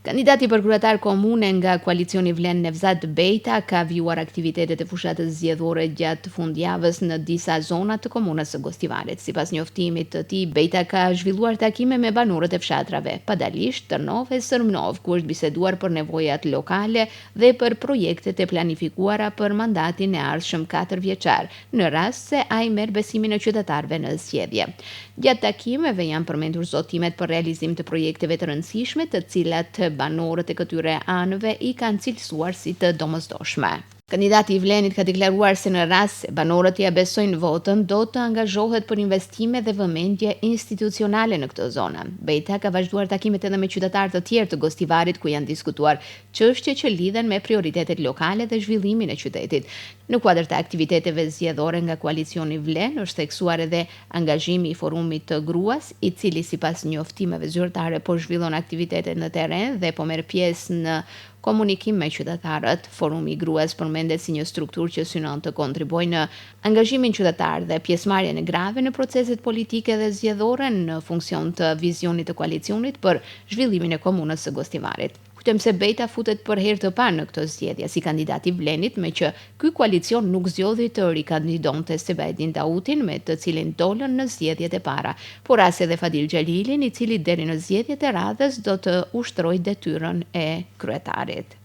Kandidati për kryetar komune nga koalicioni Vlen Nevzat Bejta ka vjuar aktivitetet e fushatës zgjedhore gjatë fundjavës në disa zona të komunës së Gostivaret. Sipas njoftimit të tij, Bejta ka zhvilluar takime me banorët e fshatrave Padalisht, Tërnov e Sërmnov, ku është biseduar për nevojat lokale dhe për projektet e planifikuara për mandatin e ardhshëm 4 vjeçar, në rast se ai merr besimin e qytetarëve në zgjedhje. Gjatë takimeve janë përmendur zotimet për realizim të projekteve të rëndësishme, të cilat banorët e këtyre anëve i kanë cilësuar si të domosdoshme. Kandidati i Vlenit ka deklaruar se në rast se banorët ia besojnë votën, do të angazhohet për investime dhe vëmendje institucionale në këtë zonë. Bejta ka vazhduar takimet edhe me qytetarë të tjerë të Gostivarit, ku janë diskutuar çështje që lidhen me prioritetet lokale dhe zhvillimin e qytetit. Në kuadër të aktiviteteve zgjedhore nga koalicioni Vlen, është theksuar edhe angazhimi i forumit të gruas, i cili sipas njoftimeve zyrtare po zhvillon aktivitete në terren dhe po merr pjesë në komunikim me qytetarët. Forumi i gruas përmendet si një strukturë që synon të kontribuojë në angazhimin qytetar dhe pjesëmarrjen e grave në proceset politike dhe zgjedhore në funksion të vizionit të koalicionit për zhvillimin e komunës së Gostivarit. Kujtojmë se Bejta futet për herë të parë në këtë zgjedhje si kandidat i Vlenit, me që ky koalicion nuk zgjodhi të rikandidonte Sebaedin Dautin, me të cilin dolën në zgjedhjet e para, por as edhe Fadil Xhalilin, i cili deri në zgjedhjet e radhës do të ushtrojë detyrën e kryetarit.